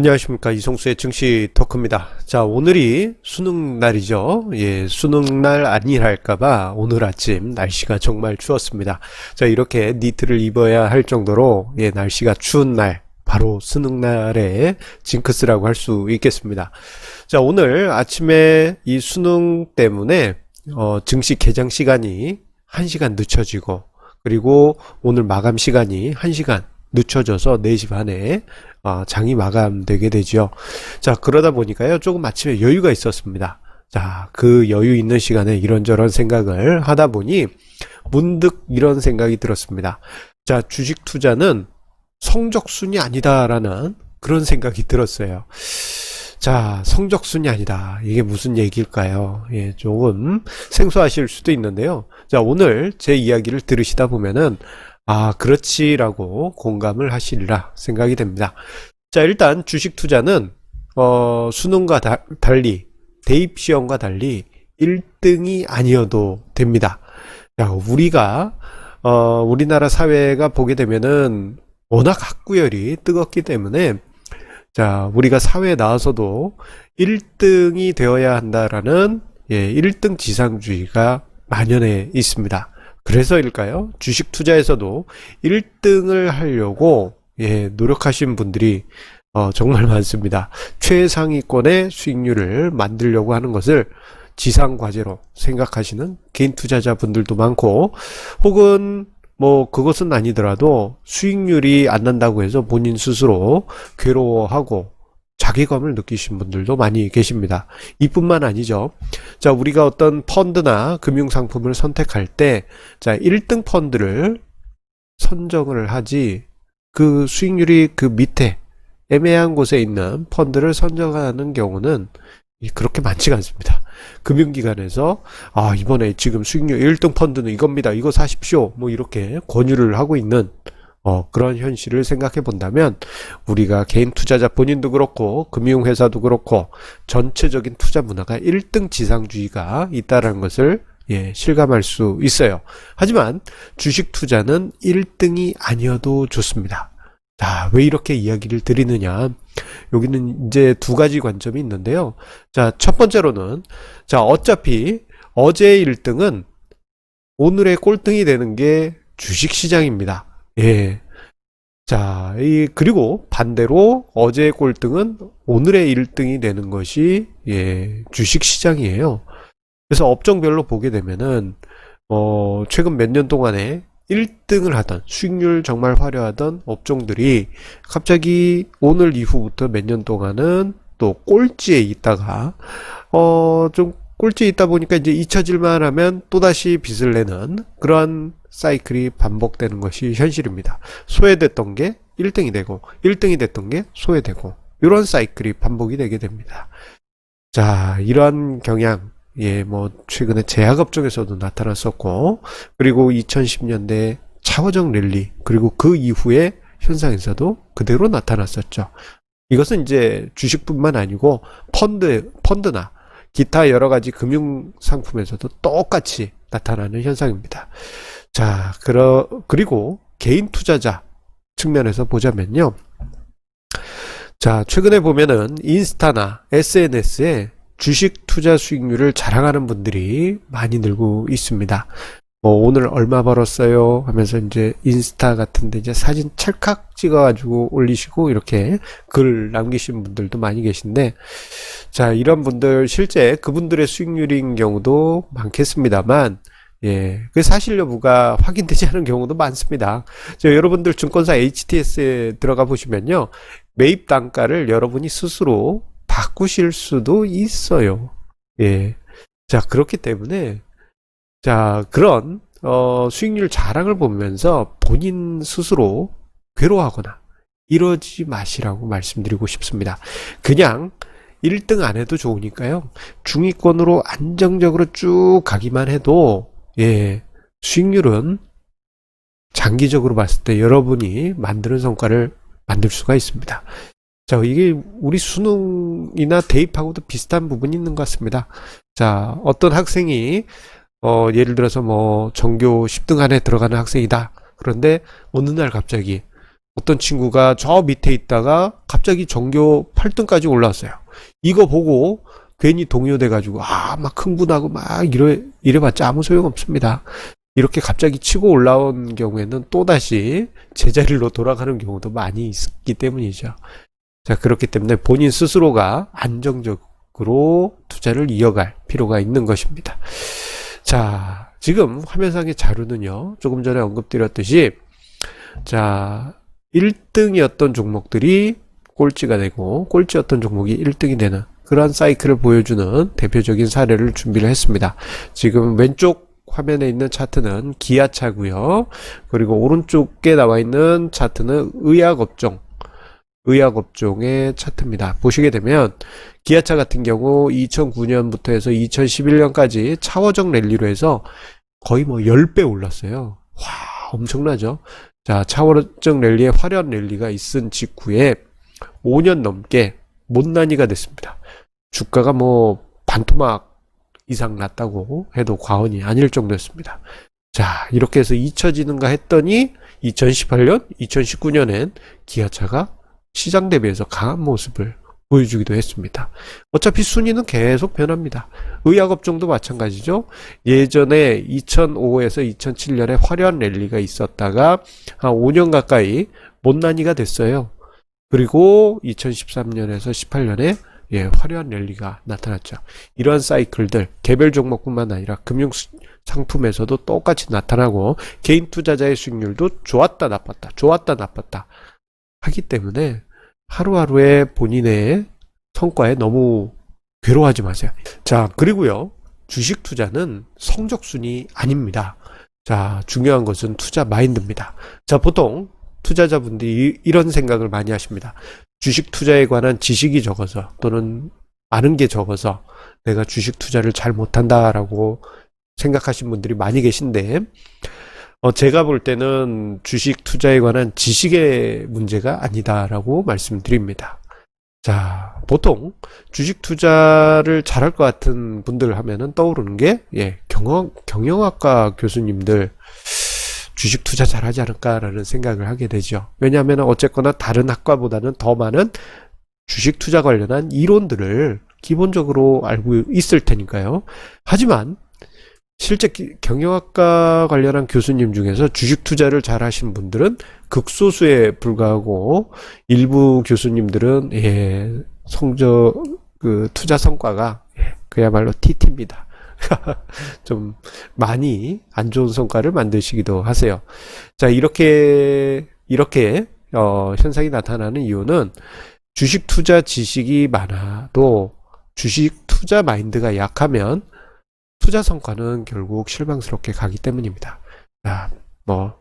안녕하십니까, 이성수의 증시 토크입니다. 자, 오늘이 수능 날이죠. 예, 수능 날 아니랄까봐 오늘 아침 날씨가 정말 추웠습니다. 자, 이렇게 니트를 입어야 할 정도로 날씨가 추운 날, 바로 수능 날의 징크스라고 할 수 있겠습니다. 자, 오늘 아침에 이 수능 때문에 증시 개장 시간이 1시간 늦춰지고, 그리고 오늘 마감 시간이 1시간 늦춰져서 4시 반에 장이 마감되게 되죠. 자, 그러다 보니까요, 조금 아침에 여유가 있었습니다. 자, 그 여유 있는 시간에 이런저런 생각을 하다 보니 문득 이런 생각이 들었습니다. 자, 주식 투자는 성적순이 아니다라는 그런 생각이 들었어요. 자, 성적순이 아니다. 이게 무슨 얘기일까요? 예, 조금 생소하실 수도 있는데요. 자, 오늘 제 이야기를 들으시다 보면은 그렇지라고 공감을 하시리라 생각이 됩니다. 자, 일단 주식 투자는 수능과 달리, 대입 시험과 달리 1등이 아니어도 됩니다. 자, 우리나라 사회가 보게 되면은 워낙 학구열이 뜨겁기 때문에, 자, 우리가 사회에 나와서도 1등이 되어야 한다라는 1등 지상주의가 만연해 있습니다. 그래서일까요? 주식 투자에서도 1등을 하려고 노력하신 분들이 정말 많습니다. 최상위권의 수익률을 만들려고 하는 것을 지상과제로 생각하시는 개인 투자자분들도 많고, 혹은 뭐 그것은 아니더라도 수익률이 안 난다고 해서 본인 스스로 괴로워하고 자괴감을 느끼신 분들도 많이 계십니다. 이뿐만 아니죠. 자, 우리가 어떤 펀드나 금융상품을 선택할 때, 자, 1등 펀드를 선정을 하지, 그 수익률이 그 밑에 애매한 곳에 있는 펀드를 선정하는 경우는 그렇게 많지가 않습니다. 금융기관에서 이번에 지금 수익률 1등 펀드는 이겁니다, 이거 사십시오, 뭐 이렇게 권유를 하고 있는 그런 현실을 생각해 본다면, 우리가 개인 투자자 본인도 그렇고 금융회사도 그렇고 전체적인 투자 문화가 1등 지상주의가 있다는 것을 실감할 수 있어요. 하지만 주식 투자는 1등이 아니어도 좋습니다. 자, 왜 이렇게 이야기를 드리느냐, 여기는 이제 두 가지 관점이 있는데요. 자, 첫 번째로는, 자, 어차피 어제의 1등은 오늘의 꼴등이 되는 게 주식시장입니다. 예. 자, 그리고 반대로 어제의 꼴등은 오늘의 1등이 되는 것이 주식 시장이에요. 그래서 업종별로 보게 되면은 최근 몇 년 동안에 1등을 하던, 수익률 정말 화려하던 업종들이 갑자기 오늘 이후부터 몇 년 동안은 또 꼴찌에 있다가 좀 꼴찌에 있다 보니까 이제 잊혀질만 하면 또다시 빚을 내는 그러한 사이클이 반복되는 것이 현실입니다. 소외됐던 게 1등이 되고, 1등이 됐던 게 소외되고, 이런 사이클이 반복이 되게 됩니다. 자, 이러한 경향, 뭐 최근에 제약업종에서도 나타났었고, 그리고 2010년대 차호정 랠리, 그리고 그 이후의 현상에서도 그대로 나타났었죠. 이것은 이제 주식뿐만 아니고 펀드나 기타 여러 가지 금융 상품에서도 똑같이 나타나는 현상입니다. 자, 그리고 개인 투자자 측면에서 보자면요. 자, 최근에 보면은 인스타나 SNS에 주식 투자 수익률을 자랑하는 분들이 많이 늘고 있습니다. 오늘 얼마 벌었어요 하면서 이제 인스타 같은데 이제 사진 찰칵 찍어가지고 올리시고 이렇게 글 남기신 분들도 많이 계신데, 자, 이런 분들 실제 그분들의 수익률인 경우도 많겠습니다만, 그 사실 여부가 확인되지 않은 경우도 많습니다. 여러분들 증권사 HTS에 들어가 보시면요, 매입 단가를 여러분이 스스로 바꾸실 수도 있어요. 자, 그렇기 때문에, 자, 그런 수익률 자랑을 보면서 본인 스스로 괴로워하거나 이러지 마시라고 말씀드리고 싶습니다. 그냥 1등 안 해도 좋으니까요, 중위권으로 안정적으로 쭉 가기만 해도 수익률은 장기적으로 봤을 때 여러분이 만드는 성과를 만들 수가 있습니다. 자, 이게 우리 수능이나 대입하고도 비슷한 부분이 있는 것 같습니다. 자, 어떤 학생이 예를 들어서 뭐 전교 10등 안에 들어가는 학생이다. 그런데 어느 날 갑자기 어떤 친구가 저 밑에 있다가 갑자기 전교 8등까지 올라왔어요. 이거 보고 괜히 동요돼 가지고 막 흥분하고 막 이래봤자 아무 소용 없습니다. 이렇게 갑자기 치고 올라온 경우에는 또다시 제자리로 돌아가는 경우도 많이 있기 때문이죠. 자, 그렇기 때문에 본인 스스로가 안정적으로 투자를 이어갈 필요가 있는 것입니다. 자, 지금 화면상의 자료는요, 조금 전에 언급드렸듯이, 자, 1등이었던 종목들이 꼴찌가 되고, 꼴찌였던 종목이 1등이 되는 그런 사이클을 보여주는 대표적인 사례를 준비를 했습니다. 지금 왼쪽 화면에 있는 차트는 기아차고요. 그리고 오른쪽에 나와 있는 차트는 의약업종의 차트입니다. 보시게 되면 기아차 같은 경우 2009년부터 해서 2011년까지 차워정 랠리로 해서 거의 뭐 10배 올랐어요. 와, 엄청나죠? 자, 차워정 랠리에 화려한 랠리가 있은 직후에 5년 넘게 못난이가 됐습니다. 주가가 뭐 반토막 이상 났다고 해도 과언이 아닐 정도였습니다. 자, 이렇게 해서 잊혀지는가 했더니 2018년, 2019년엔 기아차가 시장 대비해서 강한 모습을 보여주기도 했습니다. 어차피 순위는 계속 변합니다. 의약업종도 마찬가지죠. 예전에 2005에서 2007년에 화려한 랠리가 있었다가 한 5년 가까이 못난이가 됐어요. 그리고 2013년에서 18년에 화려한 랠리가 나타났죠. 이러한 사이클들 개별 종목뿐만 아니라 금융 상품에서도 똑같이 나타나고 개인 투자자의 수익률도 좋았다 나빴다 하기 때문에 하루하루의 본인의 성과에 너무 괴로워하지 마세요. 자, 그리고요, 주식 투자는 성적순이 아닙니다. 자, 중요한 것은 투자 마인드입니다. 자, 보통 투자자분들이 이런 생각을 많이 하십니다. 주식 투자에 관한 지식이 적어서 또는 아는 게 적어서 내가 주식 투자를 잘 못한다라고 생각하신 분들이 많이 계신데, 제가 볼 때는 주식 투자에 관한 지식의 문제가 아니다라고 말씀드립니다. 자, 보통 주식 투자를 잘할 것 같은 분들 하면은 떠오르는 게 경영학과 교수님들 주식 투자 잘하지 않을까라는 생각을 하게 되죠. 왜냐하면 어쨌거나 다른 학과보다는 더 많은 주식 투자 관련한 이론들을 기본적으로 알고 있을 테니까요. 하지만 실제 경영학과 관련한 교수님 중에서 주식 투자를 잘 하신 분들은 극소수에 불과하고 일부 교수님들은 투자 성과가 그야말로 TT입니다. 좀 많이 안 좋은 성과를 만드시기도 하세요. 자, 이렇게 현상이 나타나는 이유는 주식 투자 지식이 많아도 주식 투자 마인드가 약하면 투자 성과는 결국 실망스럽게 가기 때문입니다. 자, 몇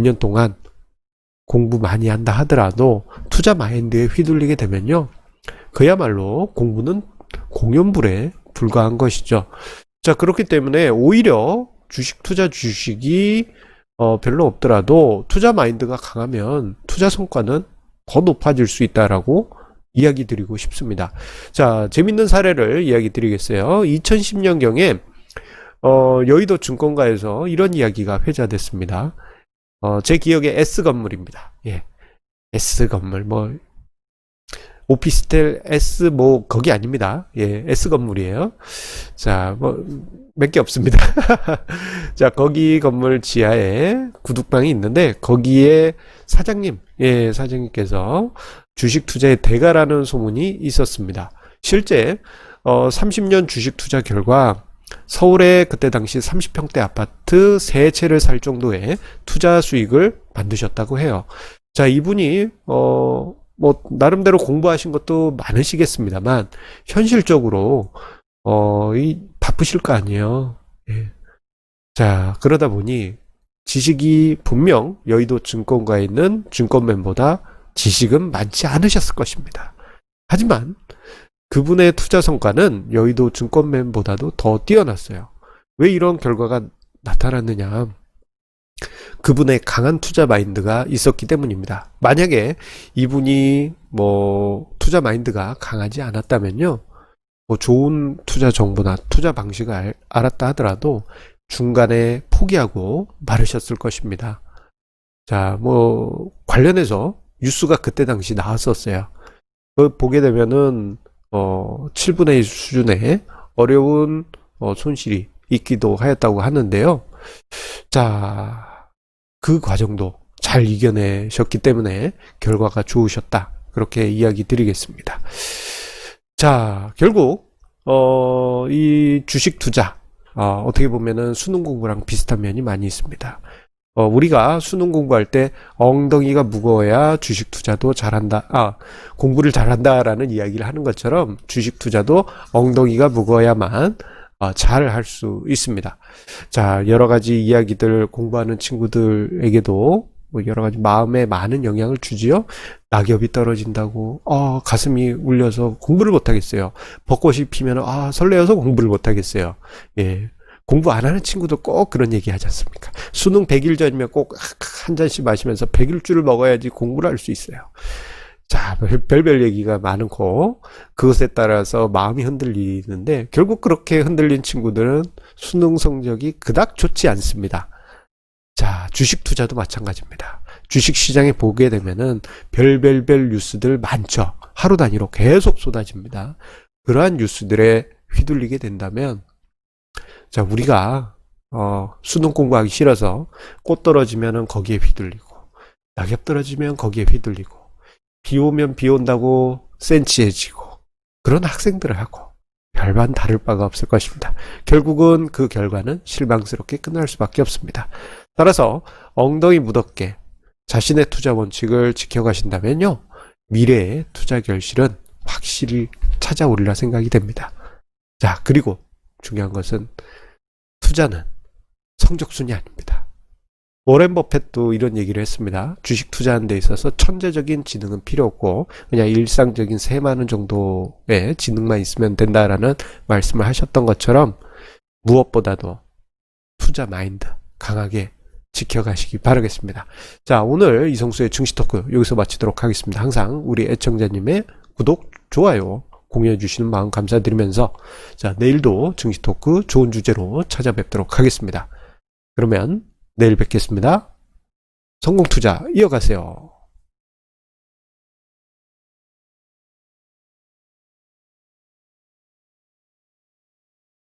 년 동안 공부 많이 한다 하더라도 투자 마인드에 휘둘리게 되면요, 그야말로 공부는 공연불에 불과한 것이죠. 자, 그렇기 때문에 오히려 주식이 별로 없더라도 투자 마인드가 강하면 투자 성과는 더 높아질 수 있다라고 이야기 드리고 싶습니다. 자, 재밌는 사례를 이야기 드리겠어요. 2010년경에 여의도 증권가에서 이런 이야기가 회자됐습니다. 제 기억에 S건물입니다. S건물, 오피스텔 S 거기 아닙니다. S건물이에요. 자, 몇 개 없습니다. 자, 거기 건물 지하에 구둑방이 있는데 거기에 사장님께서 주식 투자의 대가라는 소문이 있었습니다. 실제 30년 주식 투자 결과 서울에 그때 당시 30평대 아파트 3채를 살 정도의 투자 수익을 만드셨다고 해요. 자, 이분이 나름대로 공부하신 것도 많으시겠습니다만 현실적으로 바쁘실 거 아니에요. 자, 그러다 보니 지식이 분명 여의도 증권가에 있는 증권맨보다 지식은 많지 않으셨을 것입니다. 하지만 그분의 투자 성과는 여의도 증권맨보다도 더 뛰어났어요. 왜 이런 결과가 나타났느냐? 그분의 강한 투자 마인드가 있었기 때문입니다. 만약에 이분이 투자 마인드가 강하지 않았다면요, 좋은 투자 정보나 투자 방식을 알았다 하더라도 중간에 포기하고 마르셨을 것입니다. 자, 뭐 관련해서 뉴스가 그때 당시 나왔었어요. 그 보게 되면은 7분의 1 수준의 어려운 손실이 있기도 하였다고 하는데요. 자, 그 과정도 잘 이겨내셨기 때문에 결과가 좋으셨다. 그렇게 이야기 드리겠습니다. 자, 결국 이 주식 투자 어떻게 보면은 수능 공부랑 비슷한 면이 많이 있습니다. 우리가 수능 공부할 때 엉덩이가 무거워야 주식 투자도 잘한다. 공부를 잘한다라는 이야기를 하는 것처럼 주식 투자도 엉덩이가 무거워야만 잘 할 수 있습니다. 자, 여러 가지 이야기들 공부하는 친구들에게도 뭐 여러 가지 마음에 많은 영향을 주지요. 낙엽이 떨어진다고 가슴이 울려서 공부를 못 하겠어요. 벚꽃이 피면 설레어서 공부를 못 하겠어요. 예. 공부 안 하는 친구도 꼭 그런 얘기 하지 않습니까? 수능 100일 전이면 꼭 한 잔씩 마시면서 100일주를 먹어야지 공부를 할 수 있어요. 자, 별별 얘기가 많고 그것에 따라서 마음이 흔들리는데 결국 그렇게 흔들린 친구들은 수능 성적이 그닥 좋지 않습니다. 자, 주식 투자도 마찬가지입니다. 주식 시장에 보게 되면은 별별별 뉴스들 많죠. 하루 단위로 계속 쏟아집니다. 그러한 뉴스들에 휘둘리게 된다면 자, 우리가 수능 공부하기 싫어서 꽃 떨어지면은 거기에 휘둘리고 낙엽 떨어지면 거기에 휘둘리고 비 오면 비 온다고 센치해지고 그런 학생들하고 별반 다를 바가 없을 것입니다. 결국은 그 결과는 실망스럽게 끝날 수밖에 없습니다. 따라서 엉덩이 무겁게 자신의 투자 원칙을 지켜가신다면요, 미래의 투자 결실은 확실히 찾아오리라 생각이 됩니다. 자, 그리고 중요한 것은 투자는 성적순이 아닙니다. 워렌 버핏도 이런 얘기를 했습니다. 주식 투자하는 데 있어서 천재적인 지능은 필요 없고 그냥 일상적인 세마는 정도의 지능만 있으면 된다라는 말씀을 하셨던 것처럼 무엇보다도 투자 마인드 강하게 지켜가시기 바라겠습니다. 자, 오늘 이성수의 증시 토크 여기서 마치도록 하겠습니다. 항상 우리 애청자님의 구독, 좋아요 공유해 주시는 마음 감사드리면서 자, 내일도 증시 토크 좋은 주제로 찾아뵙도록 하겠습니다. 그러면 내일 뵙겠습니다. 성공 투자 이어가세요.